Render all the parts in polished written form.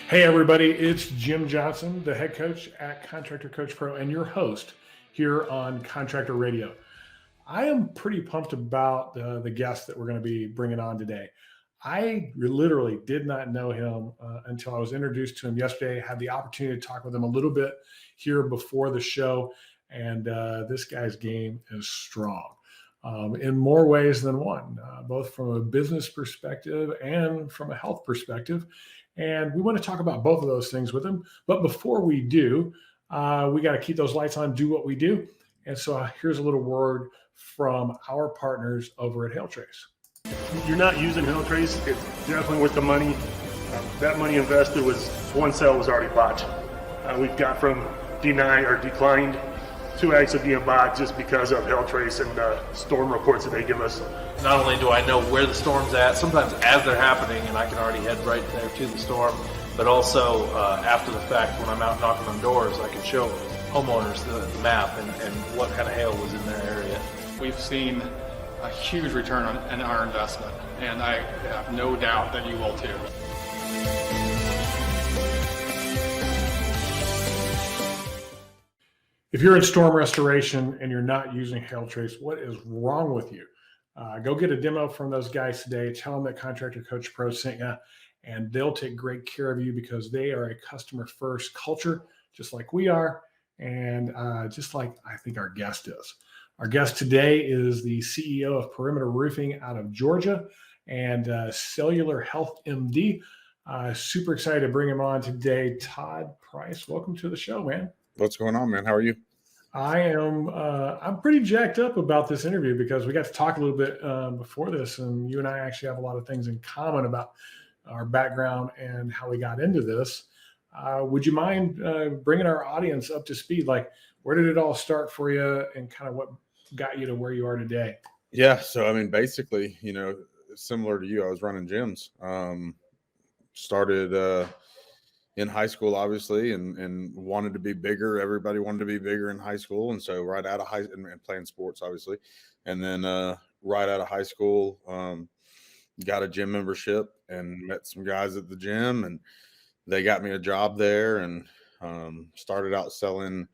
Hey, everybody, it's Jim Johnson, the head coach at Contractor Coach Pro, and your host here on Contractor Radio. I am pretty pumped about the guest that we're going to be bringing on today. I literally did not know him until I was introduced to him yesterday. Had the opportunity to talk with him a little bit here before the show, and this guy's game is strong in more ways than one, both from a business perspective and from a health perspective. And we want to talk about both of those things with him. But before we do, we got to keep those lights on, do what we do. And so here's a little word from our partners over at HailTrace. You're not using HailTrace, it's definitely worth the money. That money invested was, one sale was already bought. We've got from denied or declined 2 actually being bought just because of HailTrace and storm reports that they give us. Not only do I know where the storm's at, sometimes as they're happening, and I can already head right there to the storm, but also after the fact, when I'm out knocking on doors, I can show homeowners the map and what kind of hail was in their area. We've seen a huge return on our investment, and I have no doubt that you will too. If you're in storm restoration and you're not using HailTrace, what is wrong with you? Go get a demo from those guys today. Tell them that Contractor Coach Pro sent you, and they'll take great care of you because they are a customer-first culture, just like we are, and just like I think our guest is. Our guest today is the CEO of Perimeter Roofing out of Georgia and Cellular Health MD. Super excited to bring him on today. Todd Price, welcome to the show, man. What's going on, man? How are you? I am. I'm pretty jacked up about this interview because we got to talk a little bit before this, and you and I actually have a lot of things in common about our background and how we got into this. Would you mind bringing our audience up to speed? Like, where did it all start for you, and kind of what got you to where you are today? Yeah. So, I mean, basically, similar to you, I was running gyms. Started in high school, obviously, and wanted to be bigger. Everybody wanted to be bigger in high school. And so right out of high and playing sports, obviously. And then right out of high school, got a gym membership and met some guys at the gym, and they got me a job there and started out selling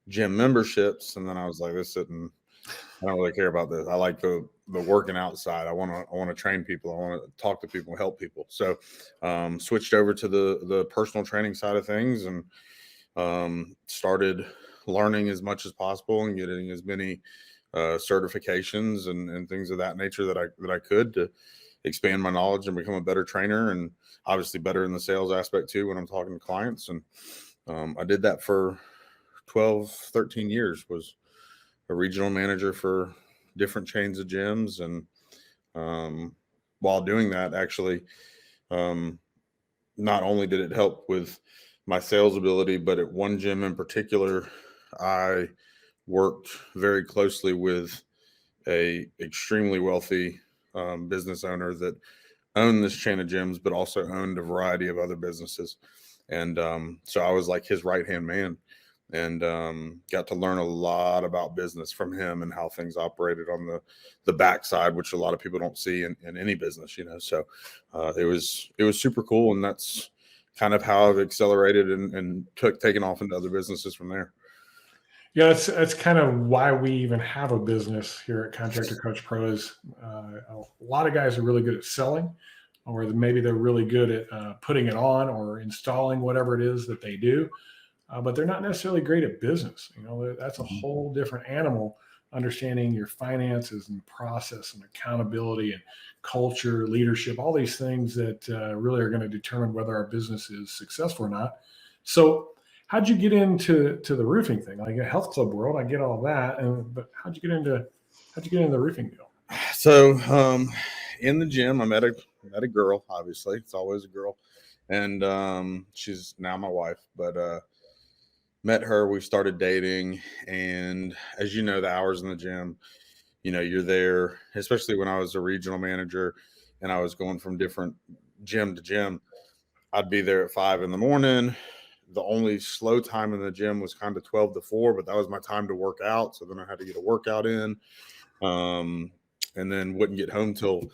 gym memberships. And then I was like, I don't really care about this. I like the working outside. I want to train people. I want to talk to people, help people. So switched over to the personal training side of things and started learning as much as possible and getting as many certifications and things of that nature that I could to expand my knowledge and become a better trainer, and obviously better in the sales aspect too when I'm talking to clients. And I did that for 12, 13 years, was a regional manager for different chains of gyms. And while doing that, actually, not only did it help with my sales ability, but at one gym in particular, I worked very closely with a extremely wealthy business owner that owned this chain of gyms, but also owned a variety of other businesses. And so I was like his right-hand man, and got to learn a lot about business from him and how things operated on the backside, which a lot of people don't see in any business, So it was super cool, and that's kind of how I've accelerated and taken off into other businesses from there. Yeah, that's kind of why we even have a business here at Contractor Coach Pro. Is a lot of guys are really good at selling, or maybe they're really good at putting it on or installing whatever it is that they do. But they're not necessarily great at business. That's a whole different animal, understanding your finances and process and accountability and culture, leadership, all these things that really are going to determine whether our business is successful or not. So how'd you get into the roofing thing? Like a health club world, I get all that. But how'd you get into the roofing deal? So in the gym, I met a girl, obviously. It's always a girl. And she's now my wife, but met her, we started dating, and as you know, the hours in the gym, you're there, especially when I was a regional manager and I was going from different gym to gym. I'd be there at 5 a.m. The only slow time in the gym was kind of 12 to 4, but that was my time to work out. So then I had to get a workout in, and then wouldn't get home till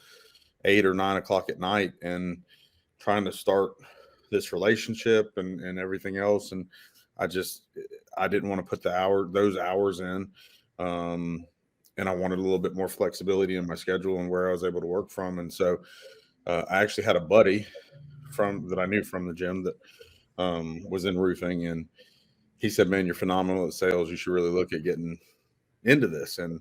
8 or 9 o'clock at night, and trying to start this relationship and everything else. And I didn't want to put those hours in. And I wanted a little bit more flexibility in my schedule and where I was able to work from. And so I actually had a buddy that I knew from the gym that was in roofing, and he said, "Man, you're phenomenal at sales. You should really look at getting into this." And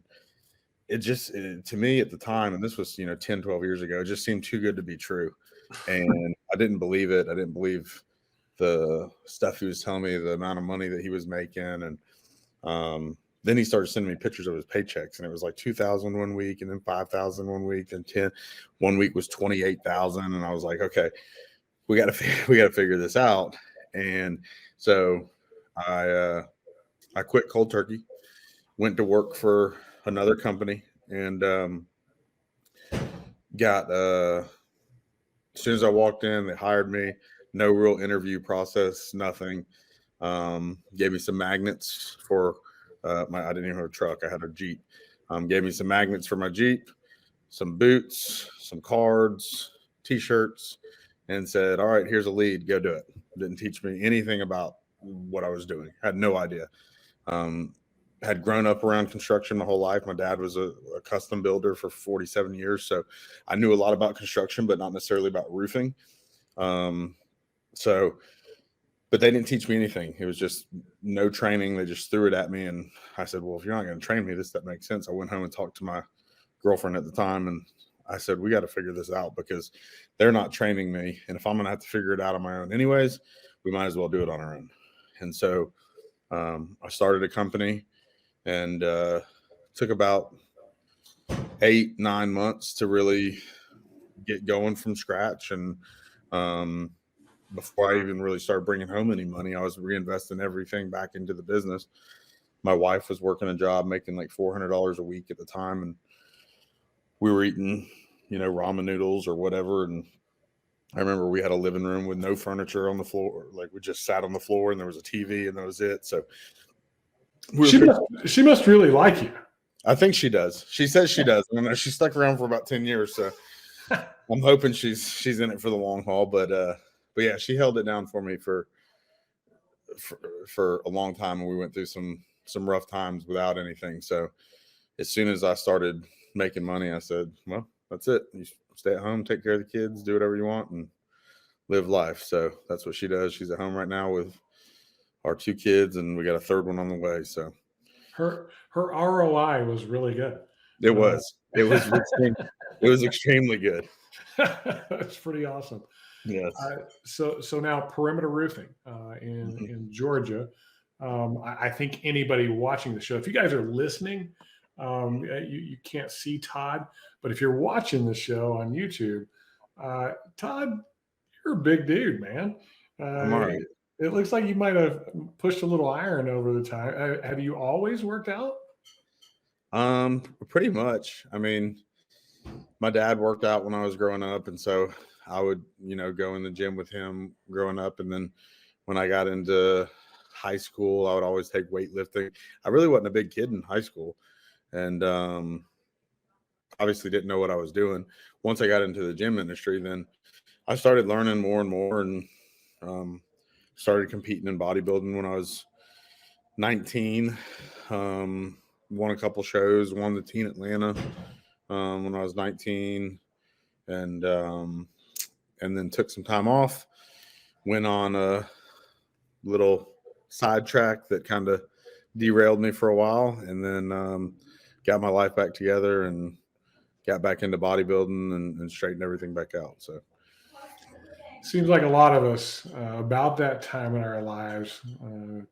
to me at the time, and this was 10, 12 years ago, it just seemed too good to be true. And I didn't believe it. I didn't believe the stuff he was telling me, the amount of money that he was making. And then he started sending me pictures of his paychecks, and it was like 2,000 one week, and then 5,000 one week, and 10. One week was 28,000, and I was like, okay, we got to figure this out. And so I quit cold turkey, went to work for another company, and got as soon as I walked in, they hired me. No real interview process, nothing. Gave me some magnets for I didn't even have a truck. I had a Jeep. Gave me some magnets for my Jeep, some boots, some cards, T-shirts, and said, "All right, here's a lead. Go do it." Didn't teach me anything about what I was doing. Had no idea. Had grown up around construction my whole life. My dad was a custom builder for 47 years. So I knew a lot about construction, but not necessarily about roofing. But they didn't teach me anything. It was just no training. They just threw it at me. And I said, well, if you're not going to train me, that makes sense. I went home and talked to my girlfriend at the time. And I said, we got to figure this out because they're not training me. And if I'm going to have to figure it out on my own anyways, we might as well do it on our own. And so I started a company, and took about 8-9 months to really get going from scratch. And before I even really started bringing home any money, I was reinvesting everything back into the business. My wife was working a job making like $400 a week at the time, and we were eating, ramen noodles or whatever. And I remember we had a living room with no furniture on the floor. Like, we just sat on the floor, and there was a TV, and that was it. So she must really like you. I think she does. She says she does. I mean, she stuck around for about 10 years, so I'm hoping she's in it for the long haul. But yeah, she held it down for me for a long time, and we went through some rough times without anything. So as soon as I started making money, I said, well, that's it. You stay at home, take care of the kids, do whatever you want, and live life. So that's what she does. She's at home right now with our 2 kids, and we got a third one on the way. So her ROI was really good. It was extremely good. That's pretty awesome. Yes. So now Perimeter Roofing in Georgia. I think anybody watching the show, if you guys are listening, you can't see Todd, but if you're watching the show on YouTube, Todd, you're a big dude, man. I'm all right. It looks like you might have pushed a little iron over the time. Have you always worked out? Pretty much. I mean, my dad worked out when I was growing up, and so I would, go in the gym with him growing up. And then when I got into high school, I would always take weightlifting. I really wasn't a big kid in high school, and obviously didn't know what I was doing. Once I got into the gym industry, then I started learning more and more, and started competing in bodybuilding when I was 19. Won a couple shows, won the Teen Atlanta when I was 19, and then took some time off, went on a little sidetrack that kind of derailed me for a while, and then got my life back together and got back into bodybuilding and straightened everything back out. So seems like a lot of us about that time in our lives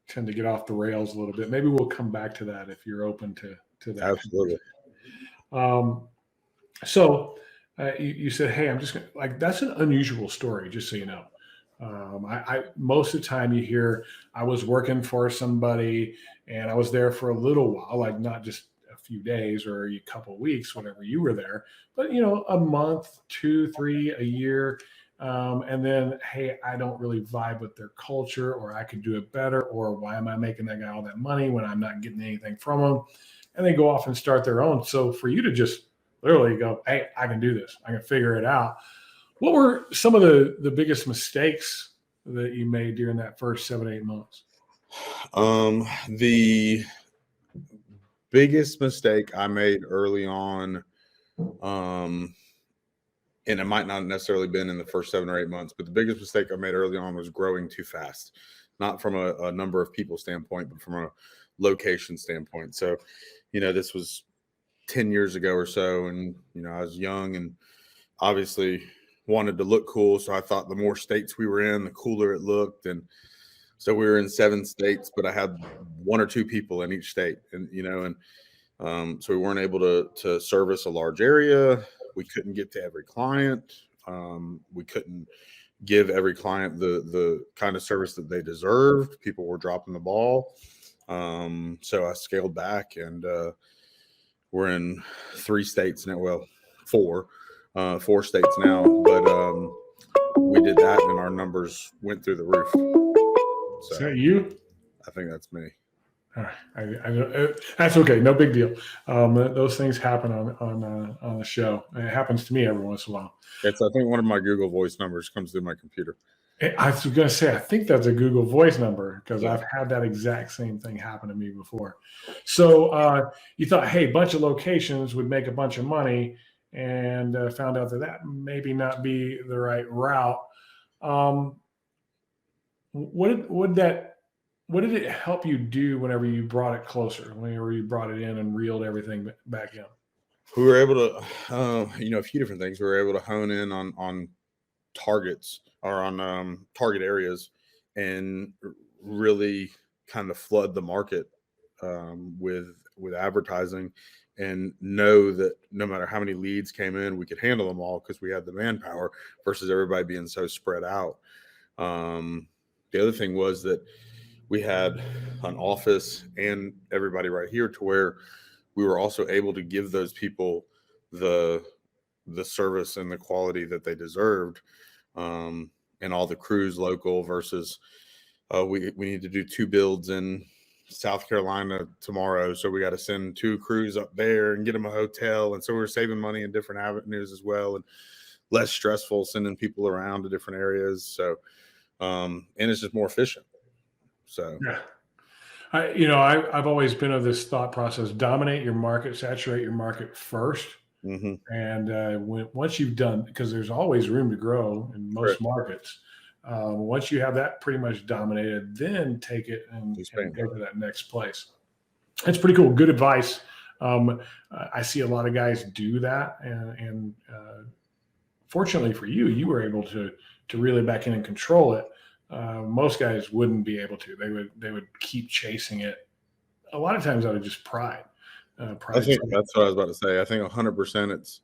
tend to get off the rails a little bit. Maybe we'll come back to that if you're open to that. Absolutely. So you said, hey, I'm just gonna, like, that's an unusual story, just so you know. I most of the time you hear I was working for somebody and I was there for a little while, like not just a few days or a couple of weeks, whatever you were there, but a month, 2, 3, a year. And then, hey, I don't really vibe with their culture, or I could do it better, or why am I making that guy all that money when I'm not getting anything from them? And they go off and start their own. So for you to just literally go, hey, I can do this, I can figure it out. What were some of the biggest mistakes that you made during that first 7-8 months? The biggest mistake I made early on, and it might not necessarily been in the first 7 or 8 months, but the biggest mistake I made early on was growing too fast, not from a number of people standpoint, but from a location standpoint. So, this was 10 years ago or so, and I was young and obviously wanted to look cool. So I thought the more states we were in, the cooler it looked. And so we were in 7 states, but I had 1 or 2 people in each state, and so we weren't able to service a large area. We couldn't get to every client. We couldn't give every client the kind of service that they deserved. People were dropping the ball. So I scaled back, and we're in 3 states now. Well, 4 states now, but we did that and our numbers went through the roof. Is that you? I think that's me. That's okay. No big deal. Those things happen on the show. It happens to me every once in a while. I think one of my Google Voice numbers comes through my computer. I was going to say, I think that's a Google Voice number because I've had that exact same thing happen to me before. So you thought, hey, a bunch of locations would make a bunch of money, and found out that maybe not be the right route. What did it help you do whenever you brought it closer, whenever you brought it in and reeled everything back in? We were able to, a few different things. We were able to hone in on targets or on target areas and really kind of flood the market with advertising, and know that no matter how many leads came in, we could handle them all because we had the manpower versus everybody being so spread out. The other thing was that we had an office and everybody right here to where we were also able to give those people the service and the quality that they deserved. And all the crews local versus we need to do 2 builds in South Carolina tomorrow. So we got to send 2 crews up there and get them a hotel. And so we're saving money in different avenues as well, and less stressful sending people around to different areas. So, and it's just more efficient. So, yeah. I've always been of this thought process: dominate your market, saturate your market first. mm-hmm. And once you've done, because there's always room to grow in most markets, once you have that pretty much dominated, then take it and go to that next place. That's pretty cool. Good advice. I see a lot of guys do that, and fortunately for you, you were able to reel it back in and control it. Most guys wouldn't be able to. They would keep chasing it. A lot of times out of just pride. I think that's what I was about to say. I think 100%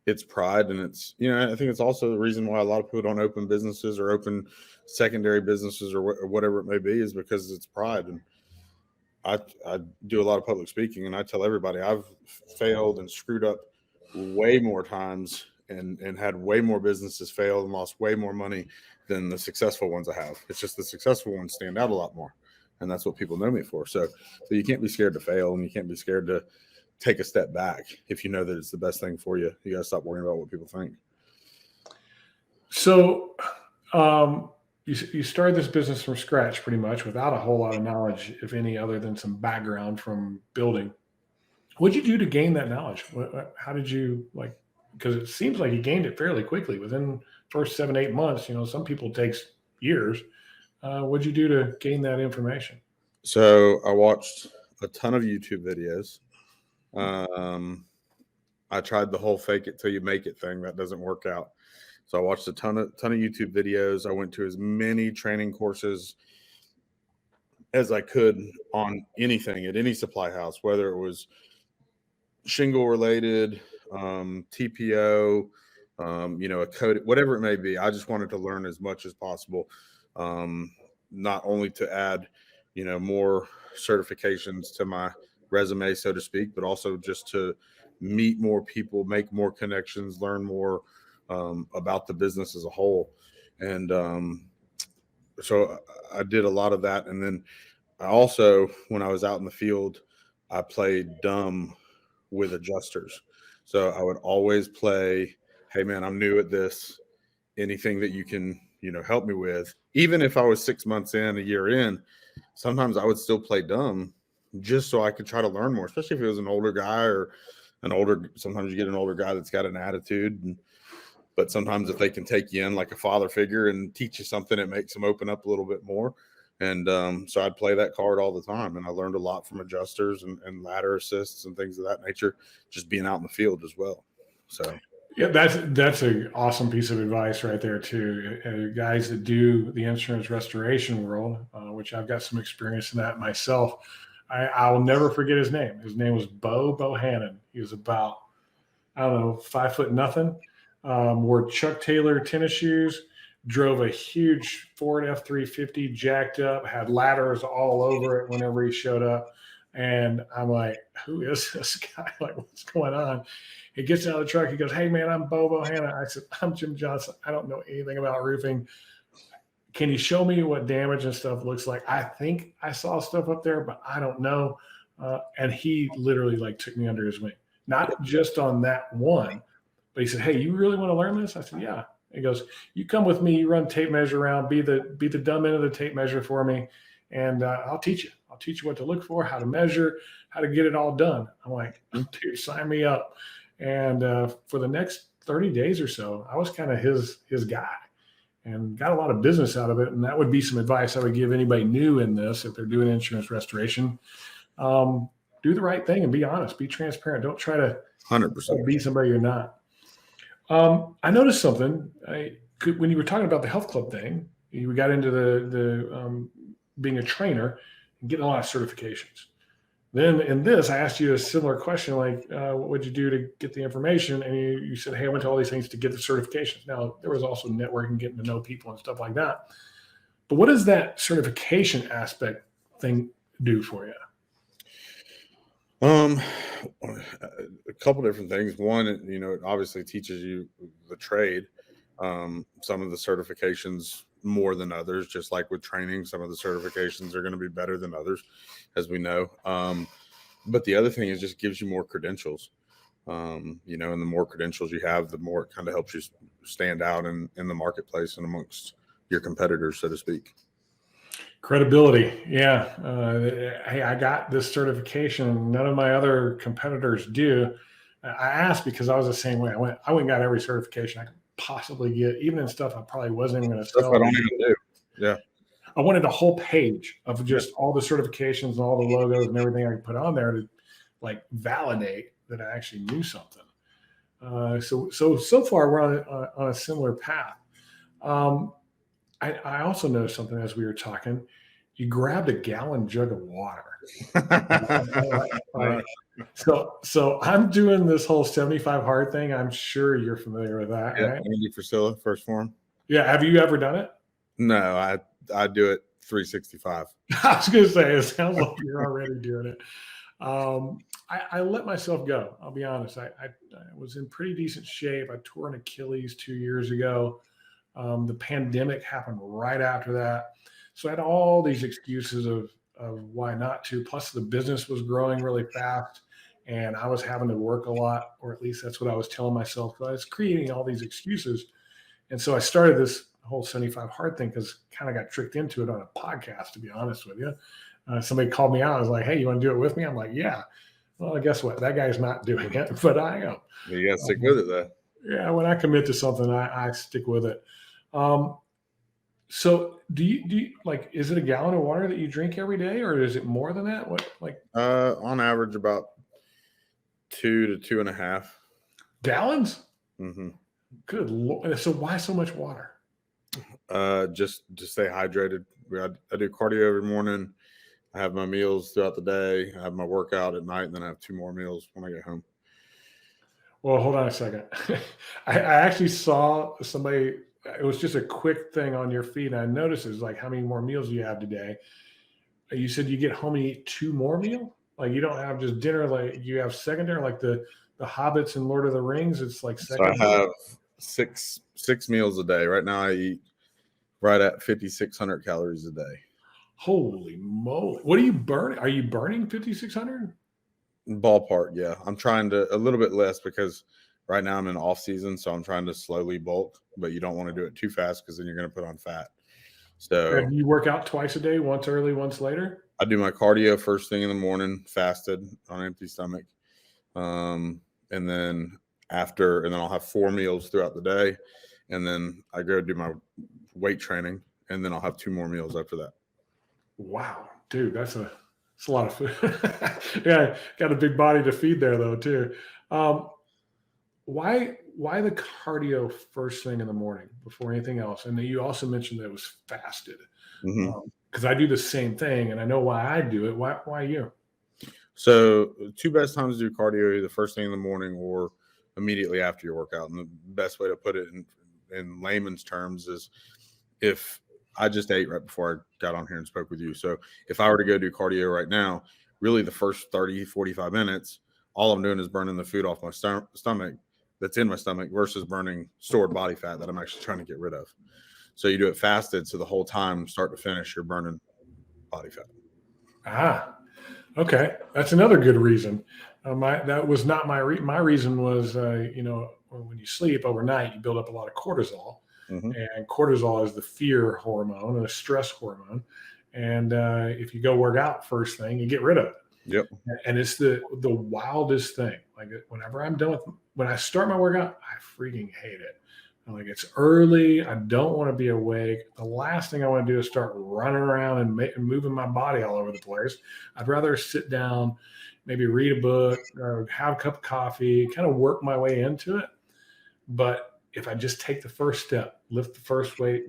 it's pride, and it's I think it's also the reason why a lot of people don't open businesses or open secondary businesses or whatever it may be, is because it's pride. And I do a lot of public speaking, and I tell everybody I've failed and screwed up way more times and had way more businesses fail and lost way more money than the successful ones I have. It's just the successful ones stand out a lot more. And that's what people know me for. So you can't be scared to fail, and you can't be scared to take a step back if you know that it's the best thing for you. You got to stop worrying about what people think. So you started this business from scratch pretty much without a whole lot of knowledge, if any, other than some background from building. What did you do to gain that knowledge? How did you, because it seems like you gained it fairly quickly within first 7-8 months. Some people it takes years. What'd you do to gain that information? So I watched a ton of YouTube videos. I tried the whole fake it till you make it thing. That doesn't work out. So I watched a ton of YouTube videos. I went to as many training courses as I could on anything at any supply house, whether it was shingle related, TPO, a code, whatever it may be. I just wanted to learn as much as possible. Not only to add, more certifications to my resume, so to speak, but also just to meet more people, make more connections, learn more about the business as a whole. And so I did a lot of that. And then I also, when I was out in the field, I played dumb with adjusters. So I would always play, hey man, I'm new at this. Anything that you can help me with. Even if I was 6 months in, a year in, sometimes I would still play dumb just so I could try to learn more, especially if it was an older guy or sometimes you get an older guy that's got an attitude. But sometimes if they can take you in like a father figure and teach you something, it makes them open up a little bit more. And so I'd play that card all the time. And I learned a lot from adjusters and ladder assists and things of that nature, just being out in the field as well. So. Yeah, that's an awesome piece of advice right there too. Guys that do the insurance restoration world, which I've got some experience in that myself. I will never forget his name. His name was Bo Bohannon. He was about, I don't know, 5 foot nothing. Wore Chuck Taylor tennis shoes, drove a huge Ford F-350, jacked up, had ladders all over it whenever he showed up. And I'm like, who is this guy? Like, what's going on? He gets out of the truck. He goes, hey, man, I'm Bo Bohannon. I said, I'm Jim Johnson. I don't know anything about roofing. Can you show me what damage and stuff looks like? I think I saw stuff up there, but I don't know. And he literally like took me under his wing, not just on that one, but he said, hey, you really want to learn this? I said, yeah. He goes, you come with me, you run tape measure around, be the dumb end of the tape measure for me. And I'll teach you. I'll teach you what to look for, how to measure, how to get it all done. I'm like, dude, sign me up. And for the next 30 days or so, I was kind of his guy and got a lot of business out of it. And that would be some advice I would give anybody new in this if they're doing insurance restoration. Do the right thing and be honest, be transparent. Don't try to 100% be somebody you're not. I noticed something when you were talking about the health club thing. You got into the being a trainer and getting a lot of certifications. Then in this, I asked you a similar question, like, what would you do to get the information? And you said, hey, I went to all these things to get the certifications. Now, there was also networking, getting to know people and stuff like that. But what does that certification aspect thing do for you? A couple different things. One, it obviously teaches you the trade. Some of the certifications more than others, just like with training, some of the certifications are going to be better than others, as we know. But the other thing is just gives you more credentials, and the more credentials you have, the more it kind of helps you stand out in the marketplace and amongst your competitors, so to speak. Credibility. Yeah. Hey, I got this certification. None of my other competitors do. I asked because I was the same way. I went and got every certification I could possibly get, even in stuff I probably wasn't even going to sell. Stuff I don't even do. Yeah. I wanted a whole page of just all the certifications and all the logos and everything I could put on there to like validate that I actually knew something. So far we're on a similar path. I also noticed something as we were talking. You grabbed a gallon jug of water. So I'm doing this whole 75 hard thing. I'm sure you're familiar with that. Yeah, right? Andy Frisilla, First Form. Yeah. Have you ever done it? No, I do it 365. I was going to say, it sounds like you're already doing it. I let myself go. I'll be honest. I was in pretty decent shape. I tore an Achilles 2 years ago. The pandemic happened right after that. So I had all these excuses of why not to. Plus the business was growing really fast and I was having to work a lot, or at least that's what I was telling myself. So I was creating all these excuses. And so I started this whole 75 hard thing because kind of got tricked into it on a podcast, to be honest with you. Somebody called me out. I was like, hey, you want to do it with me? I'm like, yeah. Well, guess what? That guy's not doing it, but I am. You got to stick with it, though. Yeah, when I commit to something, I stick with it. So do you like, is it a gallon of water that you drink every day, or is it more than that? What, like, on average, about 2 to 2.5 gallons? Mm-hmm. Good Lord. So why so much water? Just to stay hydrated. I do cardio every morning. I have my meals throughout the day. I have my workout at night, and then I have 2 more meals when I get home. Well, hold on a second. I actually saw somebody, it was just a quick thing on your feed. And I noticed it's like, how many more meals do you have today? You said you get home and eat 2 more meals? Like you don't have just dinner, like you have second dinner, like the Hobbits and Lord of the Rings. It's like second. So I have six meals a day. Right now I eat right at 5,600 calories a day. Holy moly. What are you burning? Are you burning 5,600? Ballpark, yeah. I'm trying to a little bit less because Right now I'm in off season, so I'm trying to slowly bulk, but you don't want to do it too fast because then you're going to put on fat. So And you work out twice a day, once early, once later? I do my cardio first thing in the morning, fasted on empty stomach. And then I'll have 4 meals throughout the day. And then I go do my weight training, and then I'll have 2 more meals after that. Wow, dude, that's a lot of food. Yeah, got a big body to feed there though too. Um, why the cardio first thing in the morning before anything else? And then you also mentioned that it was fasted. Mm-hmm. Because I do the same thing, and I know why I do it. Why you? So 2 best times to do cardio, either first thing in the morning or immediately after your workout. And the best way to put it in layman's terms is, if I just ate right before I got on here and spoke with you. So if I were to go do cardio right now, really the first 30, 45 minutes, all I'm doing is burning the food off my stomach that's in my stomach versus burning stored body fat that I'm actually trying to get rid of. So you do it fasted. So the whole time, start to finish, you're burning body fat. Ah, okay, that's another good reason. That was not my reason was when you sleep overnight, you build up a lot of cortisol, Mm-hmm. and cortisol is the fear hormone and the stress hormone. And if you go work out first thing, you get rid of it. Yep. And it's the wildest thing. Like whenever I'm done when I start my workout, I freaking hate it. I'm like, it's early. I don't want to be awake. The last thing I want to do is start running around and moving my body all over the place. I'd rather sit down, maybe read a book or have a cup of coffee, kind of work my way into it. But if I just take the first step, lift the first weight,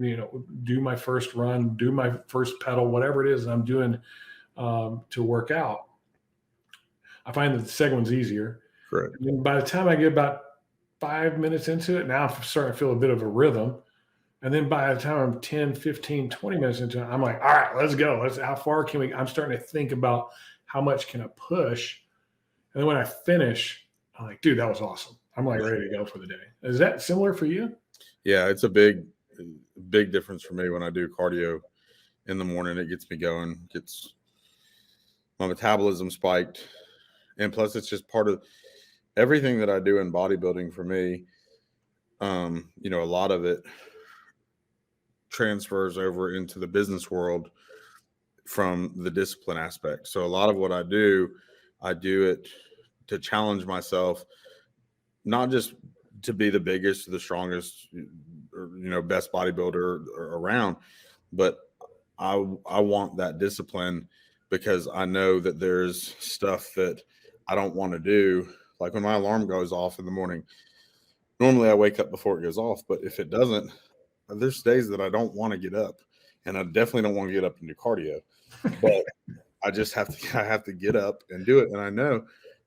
do my first run, do my first pedal, whatever it is that I'm doing to work out, I find that the second one's easier. Correct. And then by the time I get about 5 minutes into it, now I'm starting to feel a bit of a rhythm. And then by the time I'm 10, 15, 20 minutes into it, I'm like, all right, let's go. How far can we? I'm starting to think about how much can I push. And then when I finish, I'm like, dude, that was awesome. I'm like ready to go for the day. Is that similar for you? Yeah, it's a big difference for me when I do cardio in the morning. It gets me going, gets my metabolism spiked. And plus, it's just part of everything that I do in bodybuilding for me. A lot of it transfers over into the business world from the discipline aspect. So a lot of what I do it to challenge myself, not just to be the biggest, the strongest, or, best bodybuilder around, but I want that discipline because I know that there's stuff that I don't want to do. Like when my alarm goes off in the morning, normally I wake up before it goes off, but if it doesn't, there's days that I don't want to get up, and I definitely don't want to get up and do cardio, but I just have to get up and do it. And I know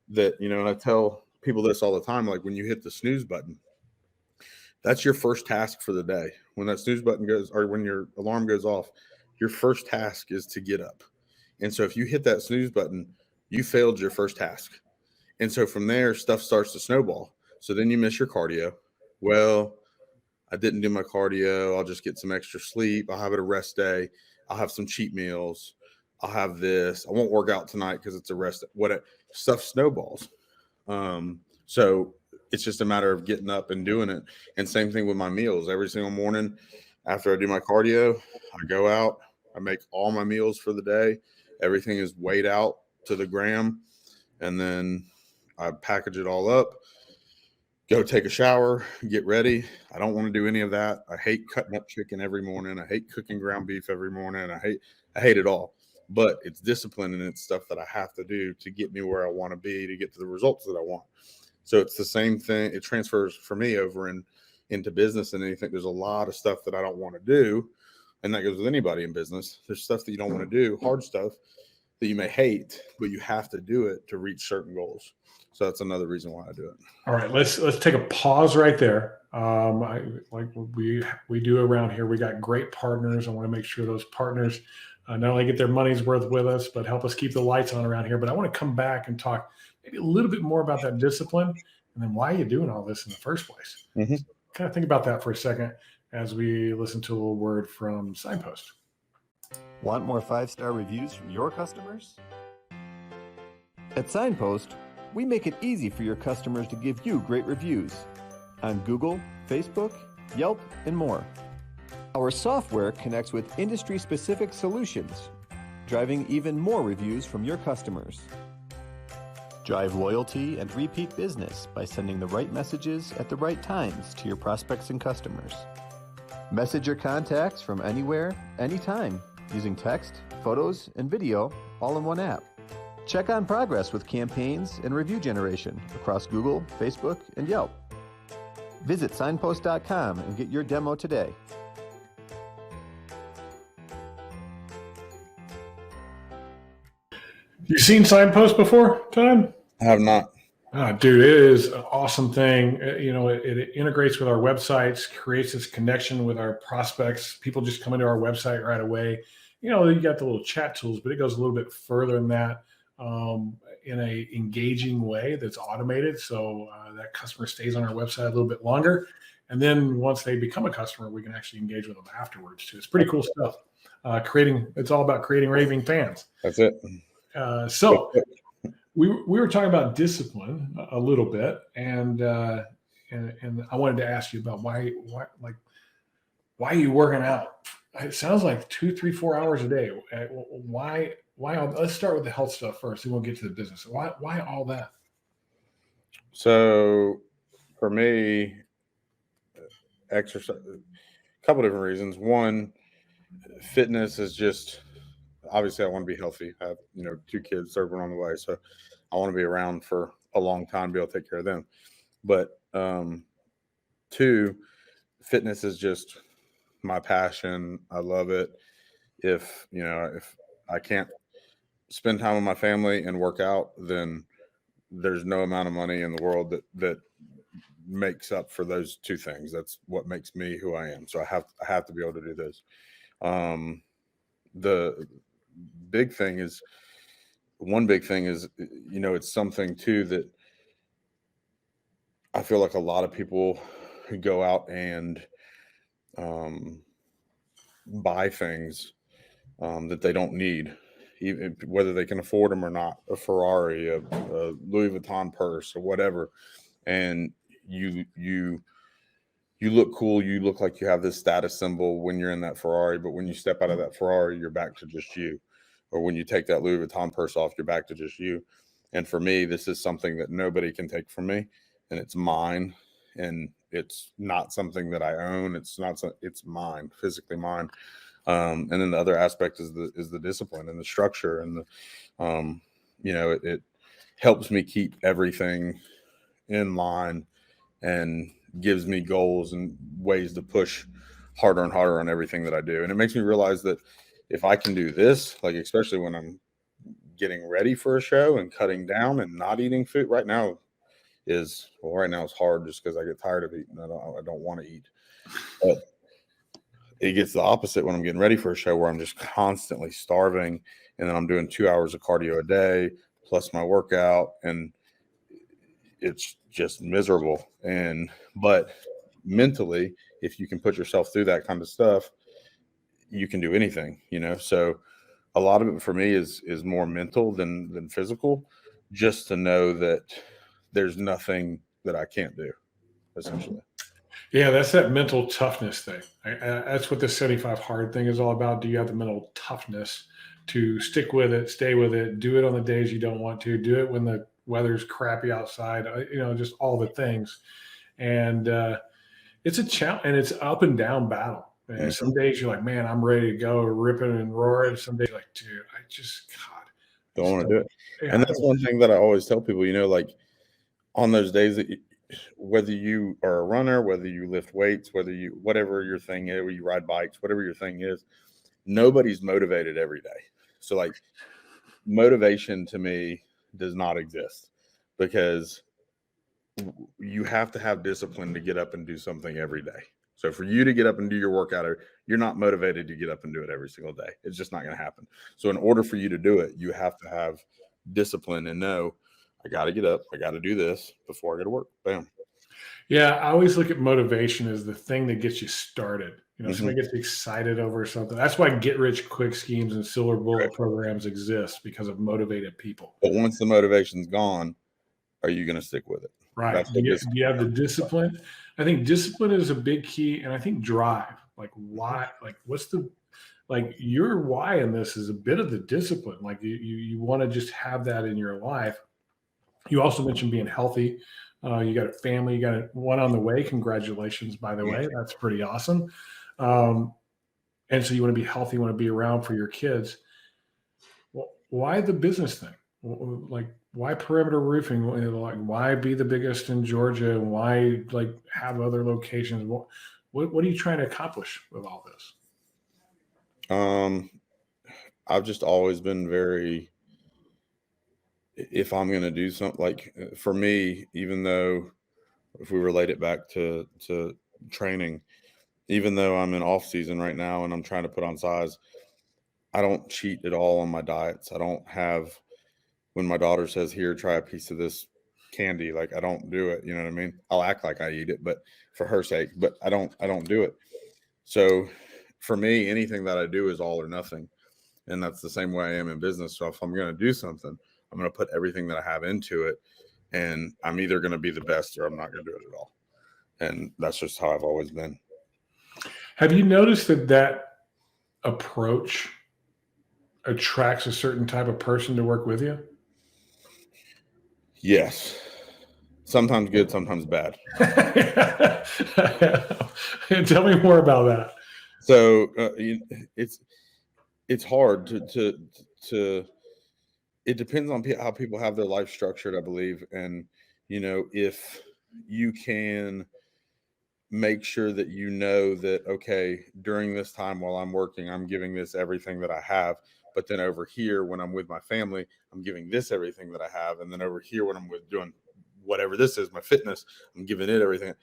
that, and I tell people this all the time, like when you hit the snooze button, that's your first task for the day. When that snooze button goes, or when your alarm goes off, your first task is to get up. And so if you hit that snooze button, you failed your first task. And so from there, stuff starts to snowball. So then you miss your cardio. Well, I didn't do my cardio. I'll just get some extra sleep. I'll have a rest day. I'll have some cheat meals. I'll have this. I won't work out tonight because it's a rest. Stuff snowballs. So it's just a matter of getting up and doing it. And same thing with my meals. Every single morning after I do my cardio, I go out. I make all my meals for the day. Everything is weighed out to the gram. And then I package it all up, go take a shower, get ready. I don't want to do any of that. I hate cutting up chicken every morning. I hate cooking ground beef every morning. I hate it all. But it's discipline, and it's stuff that I have to do to get me where I want to be, to get to the results that I want. So it's the same thing. It transfers for me over into business and anything. There's a lot of stuff that I don't want to do. And that goes with anybody in business. There's stuff that you don't want to do, hard stuff that you may hate, but you have to do it to reach certain goals. So that's another reason why I do it. All right, let's take a pause right there. Like we do around here, we got great partners. I want to make sure those partners not only get their money's worth with us, but help us keep the lights on around here. But I want to come back and talk maybe a little bit more about that discipline and then why you're doing all this in the first place. Mm-hmm. So kind of think about that for a second as we listen to a little word from Signpost. Want more 5-star reviews from your customers? At Signpost, We make it easy for your customers to give you great reviews on Google, Facebook, Yelp, and more. Our software connects with industry-specific solutions, driving even more reviews from your customers. Drive loyalty and repeat business by sending the right messages at the right times to your prospects and customers. Message your contacts from anywhere, anytime, using text, photos, and video all in one app. Check on progress with campaigns and review generation across Google, Facebook, and Yelp. Visit signpost.com and get your demo today. You seen Signpost before, Todd? I have not. Dude, it is an awesome thing. It integrates with our websites, creates this connection with our prospects. People just come into our website right away. You got the little chat tools, but it goes a little bit further than that in a engaging way that's automated. So that customer stays on our website a little bit longer. And then once they become a customer, we can actually engage with them afterwards too. It's pretty cool stuff. It's all about creating raving fans. That's it. So we were talking about discipline a little bit, and I wanted to ask you about why are you working out? It sounds like 2, 3, 4 hours a day. Why? Let's start with the health stuff first, and we'll get to the business. Why all that? So for me, exercise, a couple different reasons. One, fitness is just, obviously I want to be healthy. I have, 2 kids, third one on the way. So I want to be around for a long time, be able to take care of them. But 2, fitness is just my passion. I love it. If I can't spend time with my family and work out, then there's no amount of money in the world that makes up for those 2 things. That's what makes me who I am. So I have to be able to do this. The big thing is, it's something too that I feel like a lot of people who go out and buy things that they don't need, even whether they can afford them or not, a Ferrari, a Louis Vuitton purse, or whatever. And you look cool. You look like you have this status symbol when you're in that Ferrari, but when you step out of that Ferrari, you're back to just you. Or when you take that Louis Vuitton purse off, you're back to just you. And for me, this is something that nobody can take from me, and it's mine. And it's not something that I own. It's mine, physically mine. And then the other aspect is the discipline and the structure, and it helps me keep everything in line and gives me goals and ways to push harder and harder on everything that I do. And it makes me realize that if I can do this, like especially when I'm getting ready for a show and cutting down and not eating food right now is hard just because I get tired of eating. I don't want to eat. But it gets the opposite when I'm getting ready for a show, where I'm just constantly starving, and then I'm doing 2 hours of cardio a day plus my workout, and it's just miserable. But mentally, if you can put yourself through that kind of stuff, you can do anything, So a lot of it for me is more mental than physical, just to know that there's nothing that I can't do, essentially. Yeah, that's that mental toughness thing. That's what the 75 hard thing is all about. Do you have the mental toughness to stick with it, stay with it, do it on the days you don't want to, do it when the weather's crappy outside, just all the things. And it's a challenge, and it's up and down battle. And some days you're like, man, I'm ready to go, ripping and roaring. Some days you're like, dude, don't want to do it. Yeah. And that's one thing that I always tell people, like on those days that whether you are a runner, whether you lift weights, whatever your thing is, or you ride bikes, whatever your thing is, nobody's motivated every day. So like motivation to me does not exist, because you have to have discipline to get up and do something every day. So for you to get up and do your workout, you're not motivated to get up and do it every single day. It's just not going to happen. So in order for you to do it, you have to have discipline and know, I got to get up, I got to do this before I go to work. Bam. Yeah, I always look at motivation as the thing that gets you started. Somebody gets excited over something. That's why get-rich-quick schemes and silver bullet programs exist, because of motivated people. But once the motivation's gone, are you going to stick with it? Right. That's Do what you, this. do you have the discipline? I think discipline is a big key. And I think drive, like why, like what's the, like your why in this is a bit of the discipline. Like you want to just have that in your life. You also mentioned being healthy. You got a family, you got one on the way. Congratulations, by the way. That's pretty awesome. Um, and so you want to be healthy, you want to be around for your kids. Well, why the business thing? Like, why perimeter roofing? Like, why be the biggest in Georgia? Why like have other locations? What are you trying to accomplish with all this? I've just always been very, if I'm going to do something, like for me, even though if we relate it back to training, even though I'm in off season right now and I'm trying to put on size, I don't cheat at all on my diets. I don't have, when my daughter says, here, try a piece of this candy, like I don't do it. You know what I mean? I'll act like I eat it, but for her sake, but I don't do it. So for me, anything that I do is all or nothing. And that's the same way I am in business. So if I'm going to do something, I'm going to put everything that I have into it, and I'm either going to be the best or I'm not going to do it at all. And that's just how I've always been. Have you noticed that approach attracts a certain type of person to work with you? Yes. Sometimes good, sometimes bad. Tell me more about that. So it's hard to it depends on how people have their life structured, I believe. And, if you can make sure that that, okay, during this time while I'm working, I'm giving this everything that I have. But then over here, when I'm with my family, I'm giving this everything that I have. And then over here, when I'm doing whatever this is, my fitness, I'm giving it everything.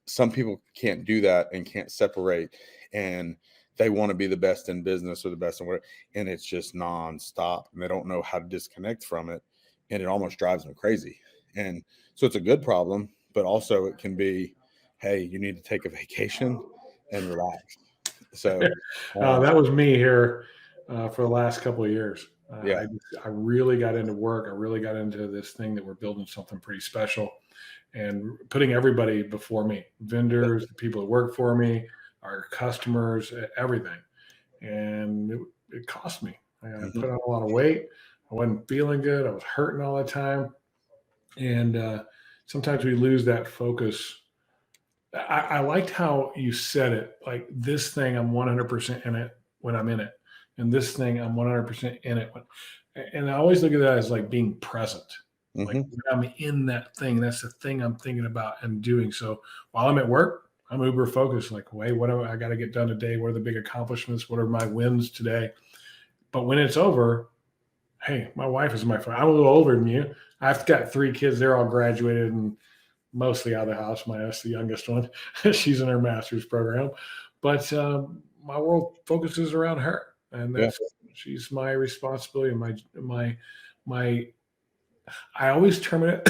Some people can't do that and can't separate. And they want to be the best in business or the best in whatever. And it's just nonstop. And they don't know how to disconnect from it. And it almost drives them crazy. And so it's a good problem, but also it can be, hey, you need to take a vacation and relax. So that was me here for the last couple of years. Yeah. I really got into work. I really got into this thing that we're building something pretty special and putting everybody before me, vendors, the people that work for me, our customers, everything. And it cost me. I put on a lot of weight. I wasn't feeling good. I was hurting all the time. And sometimes we lose that focus. I liked how you said it, like this thing, I'm 100% in it when I'm in it. And this thing, I'm 100% in it. And I always look at that as like being present. Like when I'm in that thing, that's the thing I'm thinking about and doing. So while I'm at work, I'm uber focused. Like, wait, what do I got to get done today? What are the big accomplishments? What are my wins today? But when it's over, hey, my wife is my friend. I'm a little older than you. I've got 3 kids. They're all graduated and mostly out of the house. That's the youngest one. She's in her master's program. But my world focuses around her. And she's my responsibility. My I always term it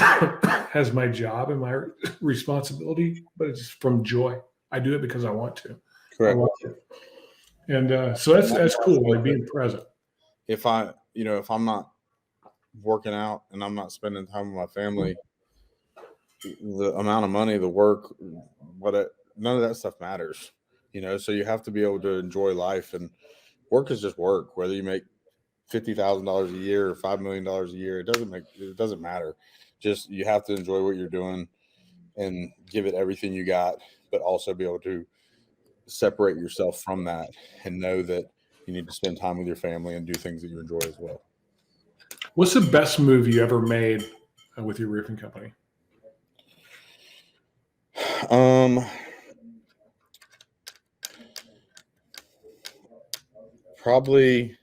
as my job and my responsibility, but it's from joy. I do it because I want to. Correct. I love it. And so that's cool, like being present. If I'm not working out and I'm not spending time with my family, the amount of money, the work, none of that stuff matters. So you have to be able to enjoy life, and work is just work. Whether you make $50,000 a year or $5 million a year, it doesn't matter. Just you have to enjoy what you're doing and give it everything you got, but also be able to separate yourself from that and know that you need to spend time with your family and do things that you enjoy as well. What's the best move you ever made with your roofing company? Probably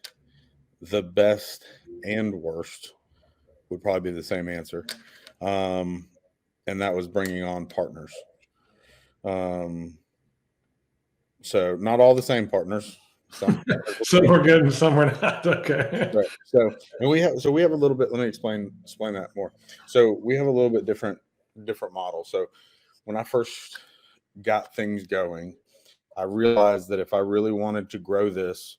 the best and worst would probably be the same answer. And that was bringing on partners. So not all the same partners. Some we're good and some we're not. Okay. Right. So we have a little bit. Let me explain that more. So we have a little bit different model. So when I first got things going, I realized that if I really wanted to grow this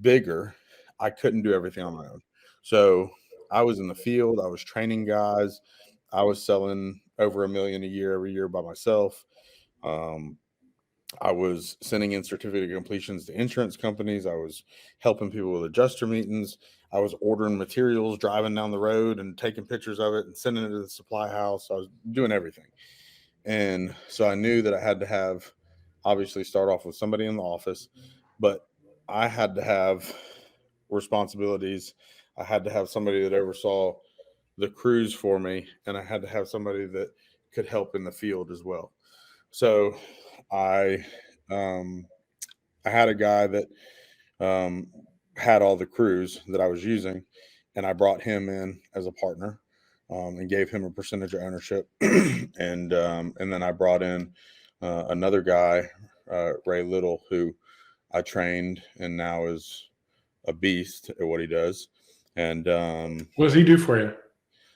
bigger, I couldn't do everything on my own. So I was in the field. I was training guys. I was selling over $1 million a year every year by myself. I was sending in certificate of completions to insurance companies. I was helping people with adjuster meetings. I was ordering materials, driving down the road and taking pictures of it and sending it to the supply house. I was doing everything. And so I knew that I had to obviously start off with somebody in the office, but I had to have responsibilities. I had to have somebody that oversaw the crews for me, and I had to have somebody that could help in the field as well. So I had a guy that had all the crews that I was using, and I brought him in as a partner, and gave him a percentage of ownership, and then I brought in another guy, Ray Little, who I trained and now is a beast at what he does. And What does he do for you?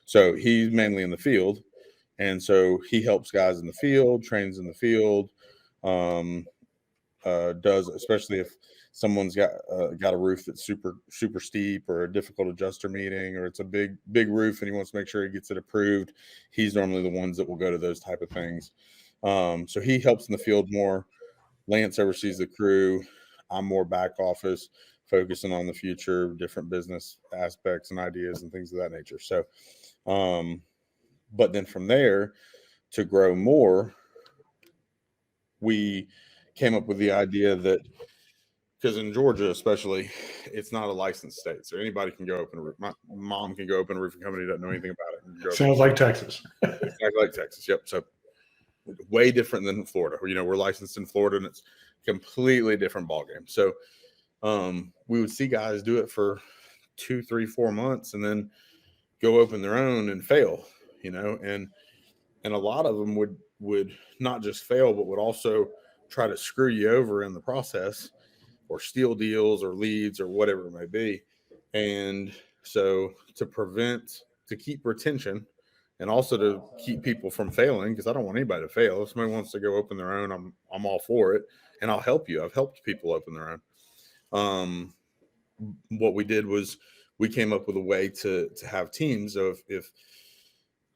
so he's mainly in the field, and so he helps guys in the field, trains in the field, does, especially if someone's got a roof that's super steep or a difficult adjuster meeting, or it's a big roof and he wants to make sure he gets it approved. He's normally the ones that will go to those type of things. So he helps in the field more. Lance oversees the crew. I'm more back office, focusing on the future, different business aspects and ideas and things of that nature. So, but then from there, to grow more, we came up with the idea that, because in Georgia especially, it's not a licensed state, so anybody can go open a roof. My mom can go open a roofing company, doesn't know anything about it. And go Sounds like Texas. exactly like Texas. Yep. So way different than Florida. You know, we're licensed in Florida, and it's completely different ballgame. So we would see guys do it for 2, 3, 4 months, and then go open their own and fail. You know, and a lot of them would not just fail, but would also try to screw you over in the process, or steal deals or leads or whatever it may be. And so to keep retention, and also to keep people from failing, because I don't want anybody to fail. If somebody wants to go open their own, I'm all for it, and I'll help you. I've helped people open their own. What we did was we came up with a way to have teams of, if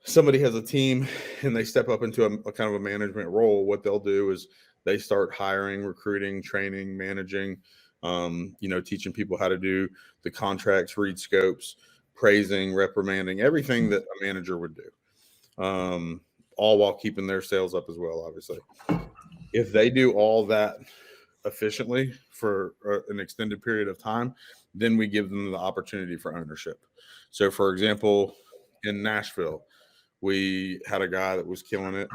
somebody has a team and they step up into a kind of a management role, what they'll do is they start hiring, recruiting, training, managing, teaching people how to do the contracts, read scopes, praising, reprimanding, everything that a manager would do, all while keeping their sales up as well, obviously. If they do all that efficiently for an extended period of time, then we give them the opportunity for ownership. So, for example, in Nashville, we had a guy that was killing it.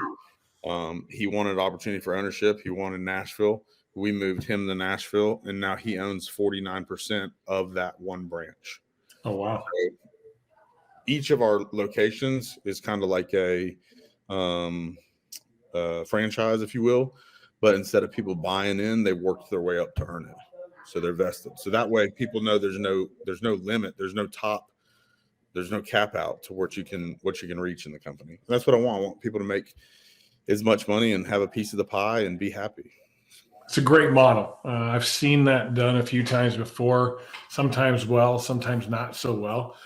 He wanted opportunity for ownership. He wanted Nashville. We moved him to Nashville, and now he owns 49% of that one branch. Oh, wow. So each of our locations is kind of like a franchise, if you will, but instead of people buying in, they worked their way up to earn it. So they're vested. So that way people know there's no limit, there's no top, there's no cap out to what you can reach in the company. And that's what I want. I want people to make as much money and have a piece of the pie and be happy. It's a great model. I've seen that done a few times before, sometimes well, sometimes not so well.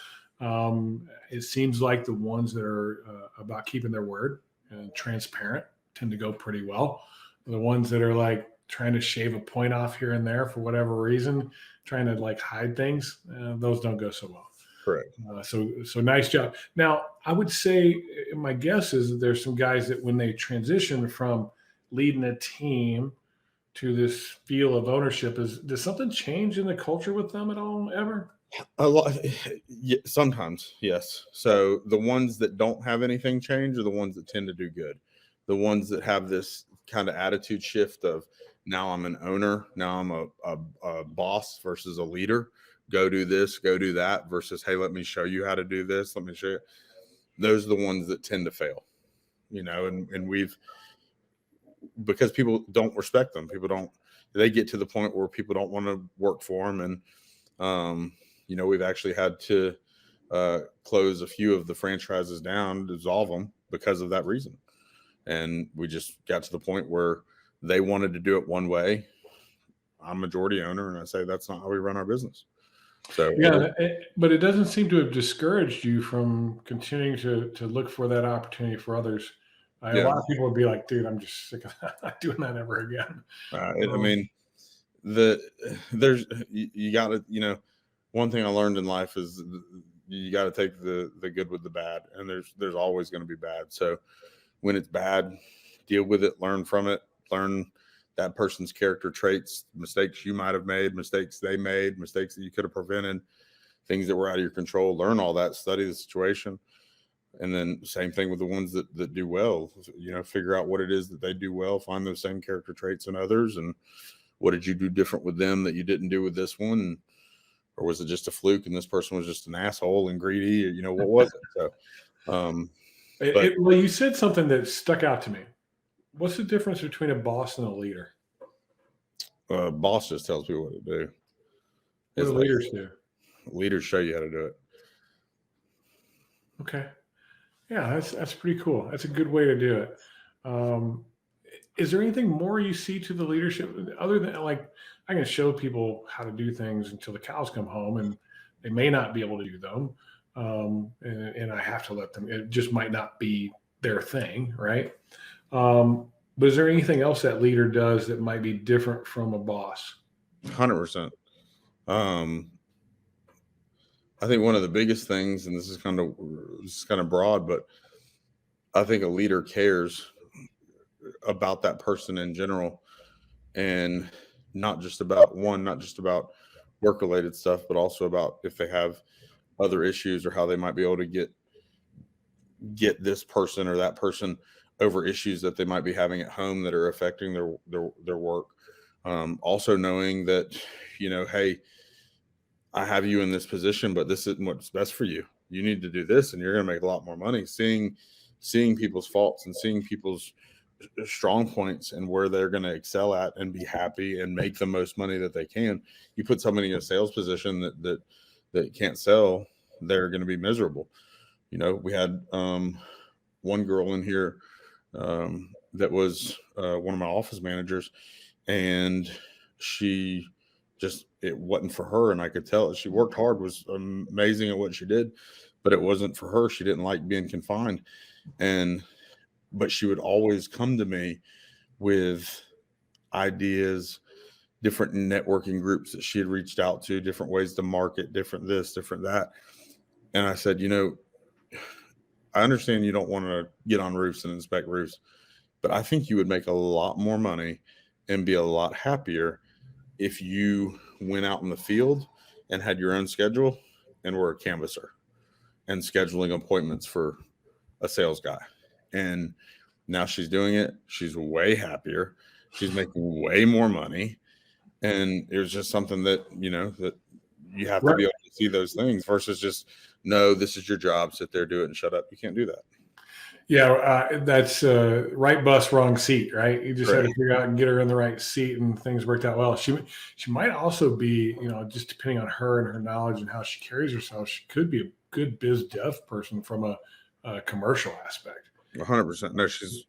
It seems like the ones that are about keeping their word and transparent tend to go pretty well. The ones that are like trying to shave a point off here and there for whatever reason, trying to like hide things, those don't go so well. Correct. So nice job. Now, I would say my guess is that there's some guys that when they transition from leading a team to this feel of ownership, does something change in the culture with them at all ever? A lot, sometimes, yes. So the ones that don't have anything change are the ones that tend to do good. The ones that have this kind of attitude shift of, now I'm an owner, now I'm a boss versus a leader. Go do this, go do that, versus, hey, let me show you how to do this. Let me show you. Those are the ones that tend to fail, and because people don't respect them. They get to the point where people don't want to work for them. And, we've actually had to close a few of the franchises down, dissolve them because of that reason. And we just got to the point where they wanted to do it one way. I'm majority owner, and I say, that's not how we run our business. So Yeah, but it doesn't seem to have discouraged you from continuing to look for that opportunity for others. A yeah, lot of people would be like, "Dude, I'm just sick of not doing that ever again." I Um, mean, you got to, one thing I learned in life is you got to take the good with the bad, and there's always going to be bad. So when it's bad, deal with it, learn from it, learn that person's character traits, mistakes you might have made, mistakes they made, mistakes that you could have prevented, things that were out of your control. Learn all that, study the situation. And then same thing with the ones that do well, figure out what it is that they do well, find those same character traits in others. And what did you do different with them that you didn't do with this one? Or was it just a fluke and this person was just an asshole and greedy? Or, what was it? So, but well, you said something that stuck out to me. What's the difference between a boss and a leader? boss just tells people what to do. What It's do like leaders do? leaders show you how to do it. Okay. Yeah, that's pretty cool. That's a good way to do it. Um, is there anything more you see to the leadership other than like I can show people how to do things until the cows come home, and they may not be able to do them, and I have to let them. It just might not be their thing, right? But is there anything else that leader does that might be different from a boss? 100%. I think one of the biggest things, and this is kind of broad, but I think a leader cares about that person in general, and not just about work related stuff, but also about if they have other issues or how they might be able to get this person or that person over issues that they might be having at home that are affecting their work. Also knowing that, hey, I have you in this position, but this isn't what's best for you. You need to do this, and you're going to make a lot more money. Seeing people's faults and seeing people's strong points and where they're going to excel at and be happy and make the most money that they can. You put somebody in a sales position that can't sell, they're going to be miserable. We had one girl in here that was one of my office managers, and it wasn't for her. And I could tell she worked hard, was amazing at what she did, but it wasn't for her. She didn't like being confined. But she would always come to me with ideas, different networking groups that she had reached out to, different ways to market, different this, different that. And I said, I understand you don't want to get on roofs and inspect roofs, but I think you would make a lot more money and be a lot happier if you went out in the field and had your own schedule and were a canvasser and scheduling appointments for a sales guy. And now she's doing it. She's way happier. She's making way more money. And it was just something that, that you have to be able to see those things versus just, no, this is your job. Sit there, do it, and shut up. You can't do that. Yeah, that's right bus, wrong seat, right? You just had to figure out and get her in the right seat, and things worked out well. She might also be, just depending on her and her knowledge and how she carries herself, she could be a good biz dev person from a commercial aspect. 100%. No, she's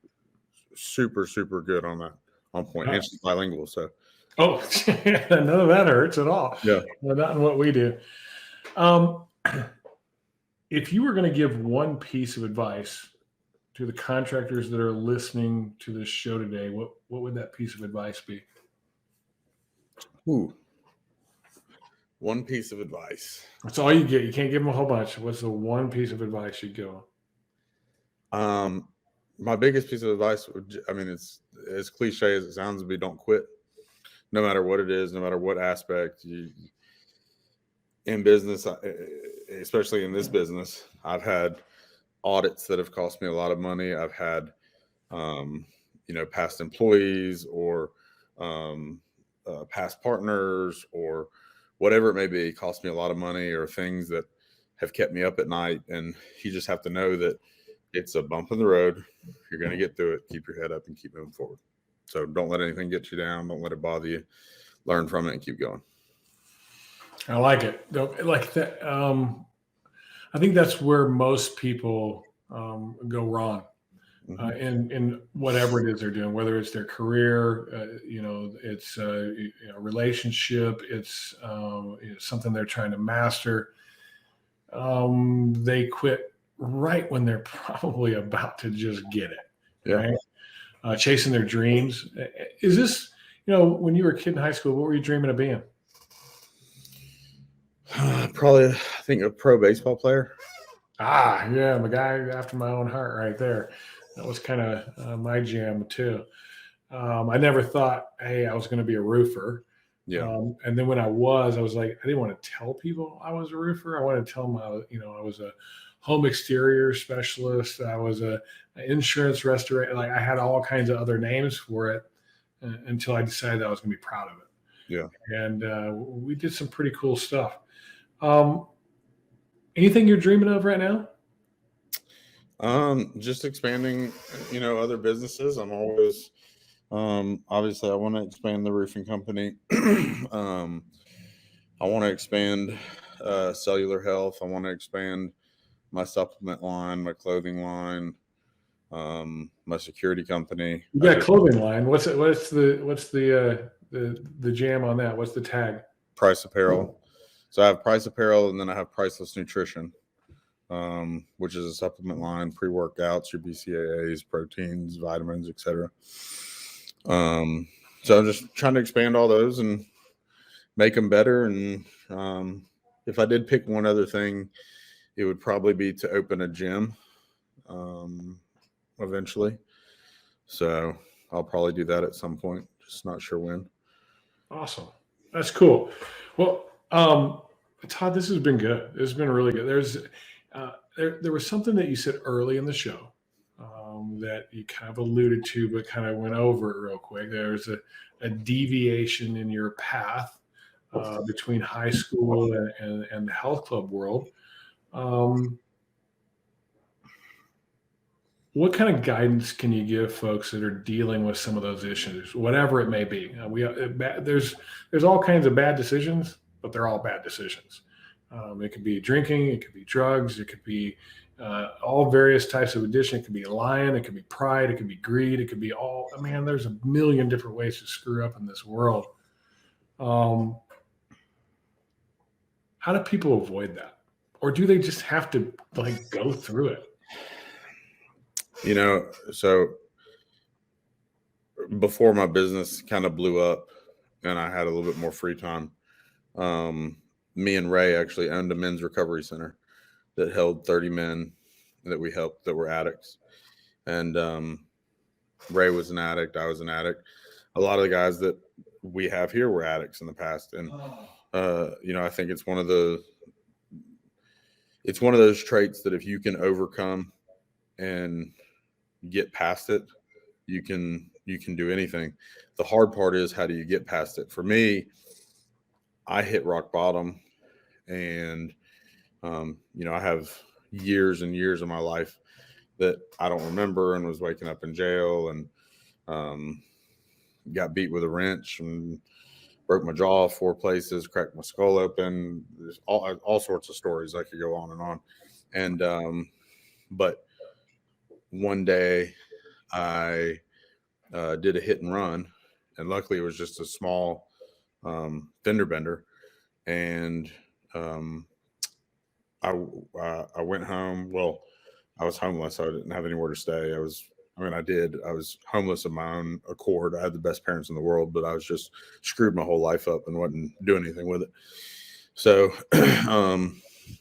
super, super good on that, on point. And she's bilingual, so. Oh, none of that hurts at all. Yeah. Not in what we do. If you were going to give one piece of advice to the contractors that are listening to this show today, what would that piece of advice be? Ooh. One piece of advice. That's all you get. You can't give them a whole bunch. What's the one piece of advice you'd give them? My biggest piece of advice it's as cliche as it sounds, would be don't quit. No matter what it is, no matter what aspect in business, especially in this business, I've had audits that have cost me a lot of money. I've had, past employees or past partners or whatever it may be, cost me a lot of money, or things that have kept me up at night. And you just have to know that it's a bump in the road. You're going to get through it. Keep your head up and keep moving forward. So don't let anything get you down. Don't let it bother you. Learn from it and keep going. I like it. Like that. I think that's where most people go wrong. in whatever it is they're doing, whether it's their career, it's relationship, it's something they're trying to master. They quit right when they're probably about to just get it, Yeah. right? Chasing their dreams. Is this, when you were a kid in high school, what were you dreaming of being? Probably, I think, a pro baseball player. Yeah, I'm a guy after my own heart right there. That was kind of my jam too. I never thought, hey, I was going to be a roofer. Yeah. And then when I was like, I didn't want to tell people I was a roofer. I wanted to tell them I was a home exterior specialist. I was an insurance restorator. Like I had all kinds of other names for it until I decided I was going to be proud of it. Yeah. And we did some pretty cool stuff. Anything you're dreaming of right now? Just expanding, other businesses. I'm always, obviously I want to expand the roofing company. I want to expand, cellular health. I want to expand my supplement line, my clothing line, my security company. You got a clothing line. What's the jam on that? What's the tag? Price Apparel. So I have Price Apparel, and then I have Priceless Nutrition, which is a supplement line, pre-workouts, your BCAAs, proteins, vitamins, etc. So I'm just trying to expand all those and make them better. And if I did pick one other thing, it would probably be to open a gym eventually. So I'll probably do that at some point, just not sure when. Awesome. That's cool. Well, Todd, this has been good. This has been really good. There was something that you said early in the show that you kind of alluded to, but kind of went over it real quick. There's a deviation in your path between high school and the health club world. What kind of guidance can you give folks that are dealing with some of those issues, whatever it may be? There's all kinds of bad decisions, but they're all bad decisions. It could be drinking, it could be drugs, it could be all various types of addiction. It could be lying, it could be pride, it could be greed, it could be all. Man, there's a million different ways to screw up in this world. How do people avoid that, or do they just have to go through it? So before my business kind of blew up and I had a little bit more free time, me and Ray actually owned a men's recovery center that held 30 men that we helped that were addicts. And Ray was an addict. I was an addict. A lot of the guys that we have here were addicts in the past. And, I think it's one of those traits that if you can overcome and get past it, you can do anything. The hard part is, how do you get past it? For me, I hit rock bottom, and I have years and years of my life that I don't remember, and was waking up in jail and got beat with a wrench and broke my jaw 4 places, cracked my skull open. There's all sorts of stories. I could go on and on. And but one day I did a hit and run, and luckily it was just a small fender bender. And I went home. Well, I was homeless. I didn't have anywhere to stay. I was homeless of my own accord. I had the best parents in the world, but I was just screwed my whole life up and wasn't doing anything with it. So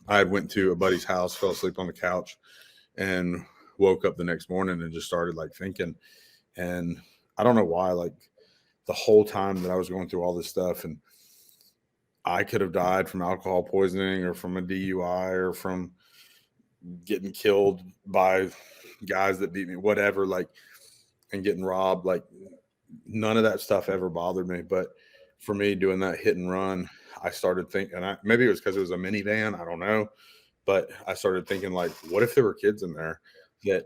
I went to a buddy's house, fell asleep on the couch, and woke up the next morning and just started thinking. And I don't know why, the whole time that I was going through all this stuff, and I could have died from alcohol poisoning or from a DUI or from getting killed by guys that beat me, whatever, and getting robbed. None of that stuff ever bothered me. But for me, doing that hit and run, I started thinking, maybe it was because it was a minivan, I don't know, but I started thinking, what if there were kids in there that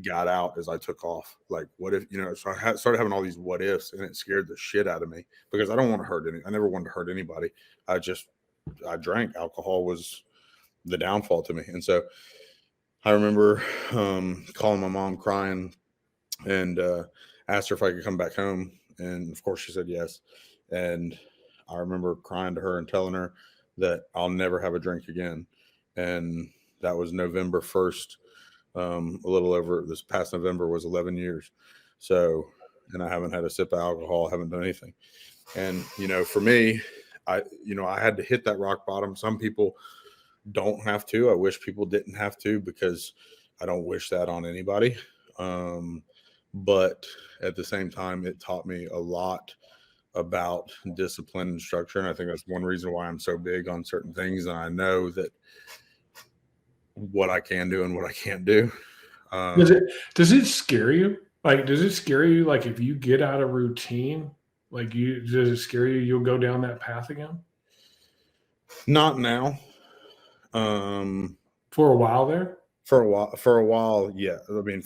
got out as I took off? What if, so I started having all these what ifs, and it scared the shit out of me, because I don't want to hurt I never wanted to hurt anybody. I drank. Alcohol was the downfall to me. And so I remember calling my mom crying and asked her if I could come back home. And of course she said yes. And I remember crying to her and telling her that I'll never have a drink again. And that was November 1st. A little over this past November was 11 years. So, and I haven't had a sip of alcohol, haven't done anything. And, for me, I had to hit that rock bottom. Some people don't have to. I wish people didn't have to, because I don't wish that on anybody. But at the same time, it taught me a lot about discipline and structure. And I think that's one reason why I'm so big on certain things. And I know that what I can do and what I can't do. Does it scare you? Like, does it scare you? Like, if you get out of routine, does it scare you? You'll go down that path again? Not now. For a while there? For a while. Yeah. I mean,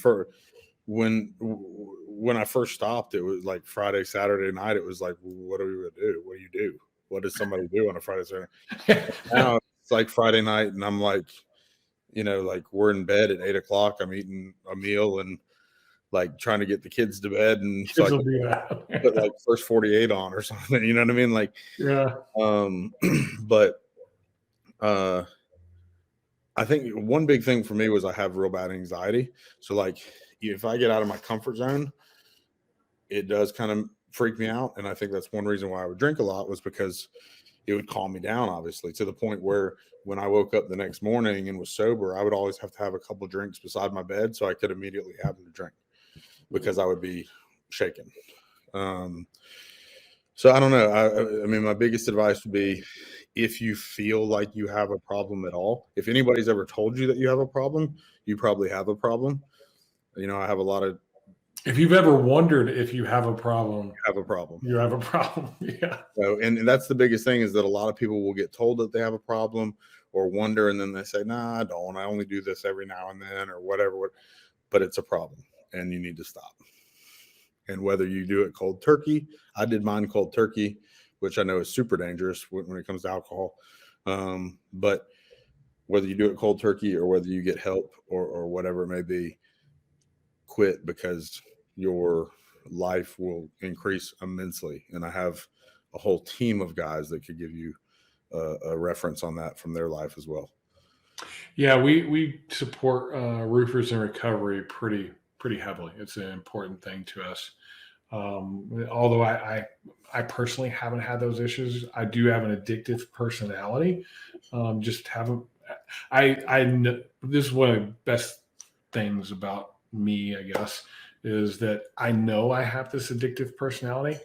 when I first stopped, it was like Friday, Saturday night. It was like, what are we going to do? What do you do? What does somebody do on a Friday, Saturday? Now it's like Friday night, and I'm like, like we're in bed at 8:00. I'm eating a meal and like trying to get the kids to bed, and so I Kids will do that. put like First 48 on or something. You know what I mean? Like, Yeah. But I think one big thing for me was I have real bad anxiety. So like, if I get out of my comfort zone, it does kind of freak me out. And I think that's one reason why I would drink a lot, was because it would calm me down, obviously, to the point where when I woke up the next morning and was sober, I would always have to have a couple drinks beside my bed so I could immediately have a drink, because I would be shaken. So I don't know. I mean, my biggest advice would be, if you feel like you have a problem at all, if anybody's ever told you that you have a problem, you probably have a problem. I have a lot of. If you've ever wondered if you have a problem, Have a problem. you have a problem. Yeah. So, and that's the biggest thing, is that a lot of people will get told that they have a problem or wonder, and then they say, "Nah, I don't. I only do this every now and then," or whatever. But it's a problem, and you need to stop. And whether you do it cold turkey, I did mine cold turkey, which I know is super dangerous when it comes to alcohol. But whether you do it cold turkey or whether you get help or whatever it may be, quit, because your life will increase immensely. And I have a whole team of guys that could give you a reference on that from their life as well. Yeah, we support roofers in recovery pretty heavily. It's an important thing to us. Although I personally haven't had those issues, I do have an addictive personality. Just haven't. I know this is one of the best things about me, I guess, is that I know I have this addictive personality,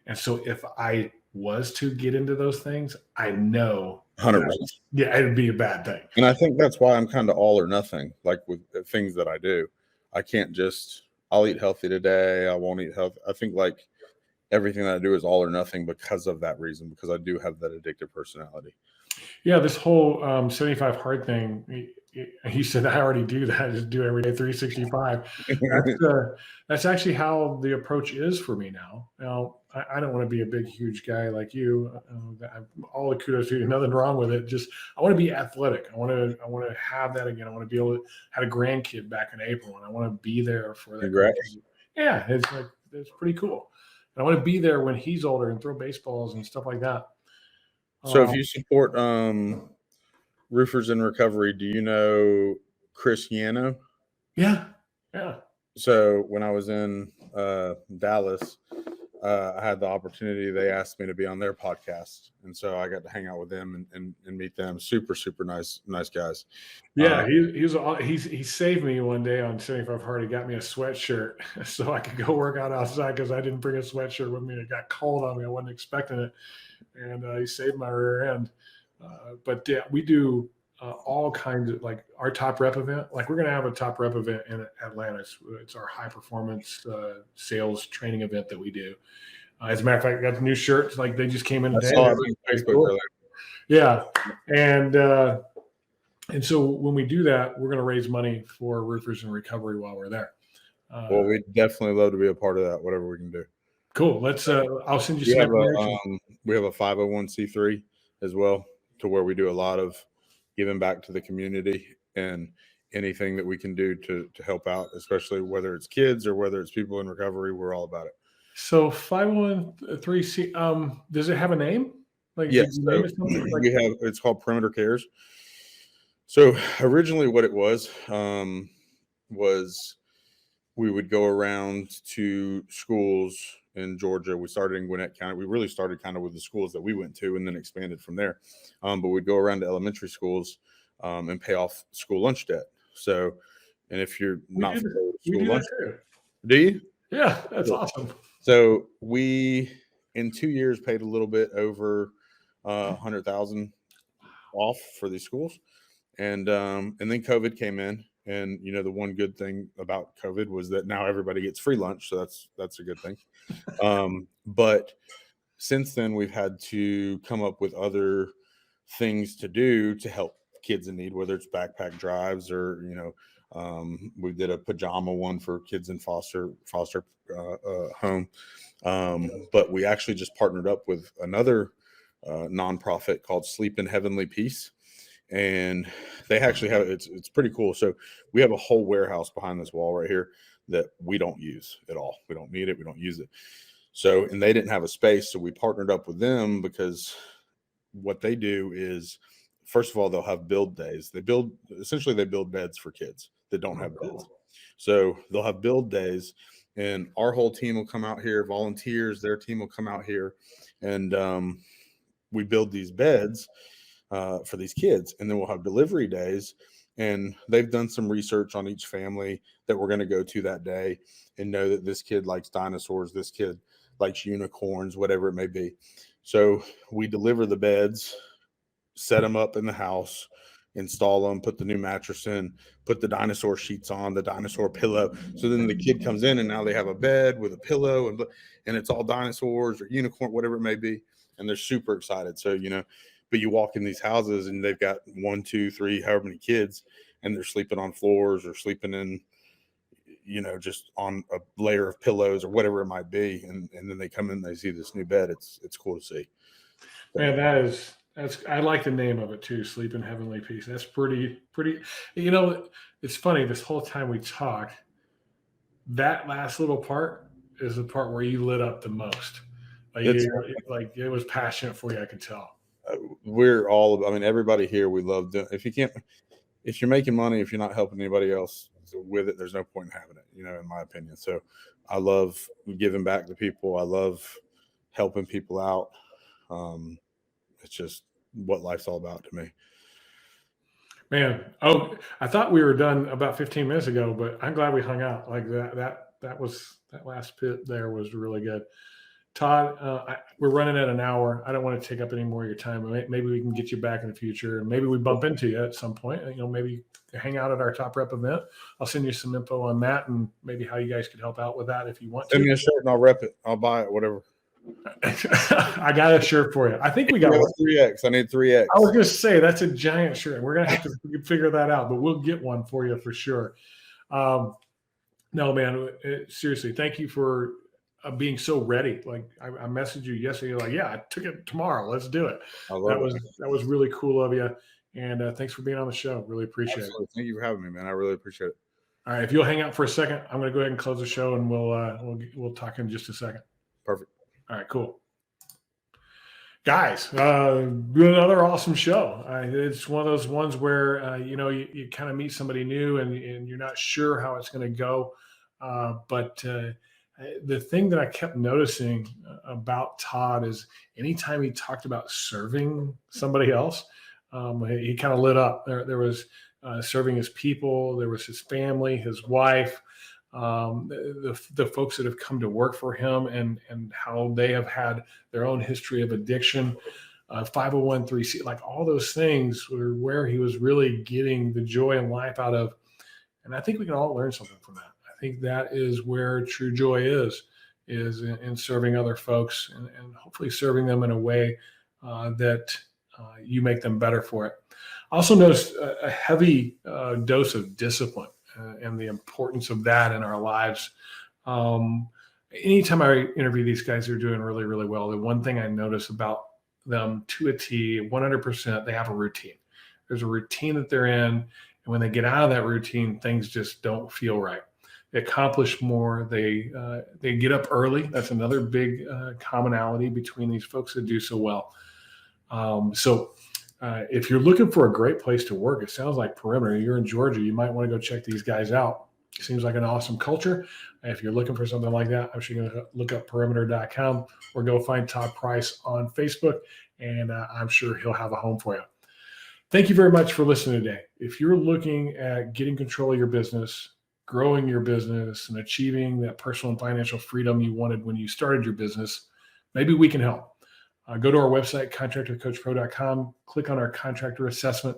and so if I was to get into those things, I know 100%. Yeah, it'd be a bad thing. And I think that's why I'm kind of all or nothing, like with the things that I do. I can't just, I'll eat healthy today, I won't eat healthy. I think like everything that I do is all or nothing because of that reason, because I do have that addictive personality. Yeah, this whole 75 hard thing, he said, I already do that. I just do every day 365. That's actually how the approach is for me now. Now, I don't want to be a big, huge guy like you. All the kudos to you, nothing wrong with it. Just I want to be athletic. I want to have that again. I want to be able to had a grandkid back in April, and I want to be there for that. Congrats. Yeah, it's pretty cool. And I want to be there when he's older and throw baseballs and stuff like that. So if you support Roofers in Recovery, do you know Chris Yano? Yeah. So when I was in Dallas, I had the opportunity. They asked me to be on their podcast, and so I got to hang out with them and meet them. Super nice guys. Yeah, he saved me one day on 75 Hard. He got me a sweatshirt so I could go work out outside, because I didn't bring a sweatshirt with me. It got cold on me. I wasn't expecting it, and he saved my rear end. But yeah, we do all kinds of, like, our top rep event. Like, we're going to have a top rep event in Atlanta. It's our high performance sales training event that we do. As a matter of fact, I got the new shirts. Like, they just came in today. I saw it on Facebook earlier. Yeah. And so when we do that, we're going to raise money for Roofers in Recovery while we're there. Well, we'd definitely love to be a part of that, whatever we can do. Cool. Let's. I'll send you We some have information. we have a 501c3 as well, to where we do a lot of giving back to the community. And anything that we can do to help out, especially whether it's kids or whether it's people in recovery, we're all about it. So 501(c), does it have a name? Like, Yes, did you so name it something? Like, it's called Perimeter Cares. So originally what it was we would go around to schools in Georgia. We started in Gwinnett County. We really started kind of with the schools that we went to and then expanded from there. But we'd go around to elementary schools and pay off school lunch debt. So, and if you're not familiar with we school do lunch, that too. do you? Yeah, that's Yeah. awesome. So we, in 2 years, paid a little bit over 100,000 off for these schools, and then COVID came in, and the one good thing about COVID was that now everybody gets free lunch, so that's a good thing. But since then, we've had to come up with other things to do to help kids in need, whether it's backpack drives or we did a pajama one for kids in foster home. But we actually just partnered up with another nonprofit called Sleep in Heavenly Peace, and they actually have it's pretty cool. So we have a whole warehouse behind this wall right here that we don't use at all. We don't need it. We don't use it. So, and they didn't have a space, so we partnered up with them because what they do is, first of all, they'll have build days. They build beds for kids that don't have beds. So they'll have build days, and our whole team will come out here, volunteers, their team will come out here, and we build these beds for these kids. And then we'll have delivery days, and they've done some research on each family that we're going to go to that day and know that this kid likes dinosaurs, this kid likes unicorns, whatever it may be. So we deliver the beds, set them up in the house, install them, put the new mattress in, put the dinosaur sheets on, the dinosaur pillow. So then the kid comes in and now they have a bed with a pillow and it's all dinosaurs or unicorn, whatever it may be. And they're super excited. So, but you walk in these houses and they've got 1, 2, 3, however many kids, and they're sleeping on floors or sleeping in, just on a layer of pillows or whatever it might be. And then they come in and they see this new bed. It's cool to see. Man, that's I like the name of it too, Sleep in Heavenly Peace. That's pretty. It's funny, this whole time we talked, that last little part is the part where you lit up the most. Like it was passionate for you, I could tell. Everybody here, we love doing. If you're making money, if you're not helping anybody else with it, there's no point in having it, in my opinion. So I love giving back to people. I love helping people out. It's just what life's all about to me. Man, I thought we were done about 15 minutes ago, but I'm glad we hung out like that. That last bit there was really good. Todd, we're running at an hour. I don't want to take up any more of your time. Maybe we can get you back in the future, and maybe we bump into you at some point. Maybe hang out at our Top Rep event. I'll send you some info on that and maybe how you guys could help out with that if you want to. Send me a shirt and I'll rep it. I'll buy it, whatever. I got a shirt for you. I think we got 3X. I need 3X. I was going to say that's a giant shirt. We're going to have to figure that out, but we'll get one for you for sure. No, man, seriously, thank you for being so ready. Like I messaged you yesterday. You're like, yeah, I took it tomorrow. Let's do it. That was really cool of you. And thanks for being on the show. Really appreciate it. Thank you for having me, man. I really appreciate it. All right. If you'll hang out for a second, I'm going to go ahead and close the show and we'll talk in just a second. Perfect. All right, cool. Guys, another awesome show. It's one of those ones where, you kind of meet somebody new and you're not sure how it's going to go. But the thing that I kept noticing about Todd is anytime he talked about serving somebody else, he kind of lit up. There was serving his people. There was his family, his wife, the folks that have come to work for him and how they have had their own history of addiction, 501(c), like all those things were where he was really getting the joy in life out of. And I think we can all learn something from that. I think that is where true joy is in serving other folks and hopefully serving them in a way that you make them better for it. I also noticed a heavy dose of discipline and the importance of that in our lives. Anytime I interview these guys who are doing really, really well, the one thing I notice about them to a T, 100%, they have a routine. There's a routine that they're in. And when they get out of that routine, things just don't feel right. They accomplish more. They get up early. That's another big commonality between these folks that do so well. If you're looking for a great place to work, it sounds like Perimeter. You're in Georgia. You might want to go check these guys out. Seems like an awesome culture. If you're looking for something like that, I'm sure you're going to look up perimeter.com or go find Todd Price on Facebook, and I'm sure he'll have a home for you. Thank you very much for listening today. If you're looking at getting control of your business, growing your business, and achieving that personal and financial freedom you wanted when you started your business, maybe we can help. Go to our website, contractorcoachpro.com, click on our contractor assessment,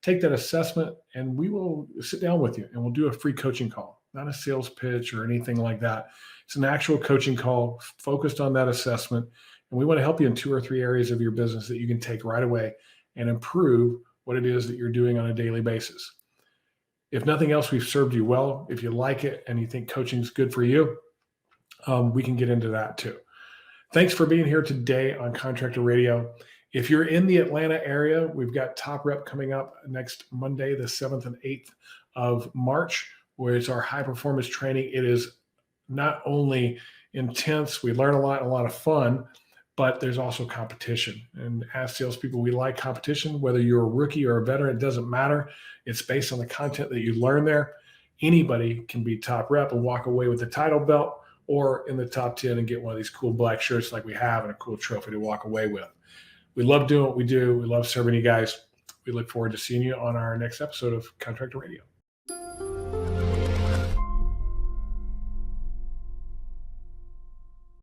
take that assessment, and we will sit down with you and we'll do a free coaching call, not a sales pitch or anything like that. It's an actual coaching call focused on that assessment. And we want to help you in 2 or 3 areas of your business that you can take right away and improve what it is that you're doing on a daily basis. If nothing else, we've served you well. If you like it and you think coaching is good for you, we can get into that too. Thanks for being here today on Contractor Radio. If you're in the Atlanta area, we've got Top Rep coming up next Monday, the 7th and 8th of March, where it's our high performance training. It is not only intense, we learn a lot of fun, but there's also competition. And as salespeople, we like competition. Whether you're a rookie or a veteran, it doesn't matter. It's based on the content that you learn there. Anybody can be Top Rep and walk away with the title belt, or in the top 10 and get one of these cool black shirts like we have and a cool trophy to walk away with. We love doing what we do. We love serving you guys. We look forward to seeing you on our next episode of Contractor Radio.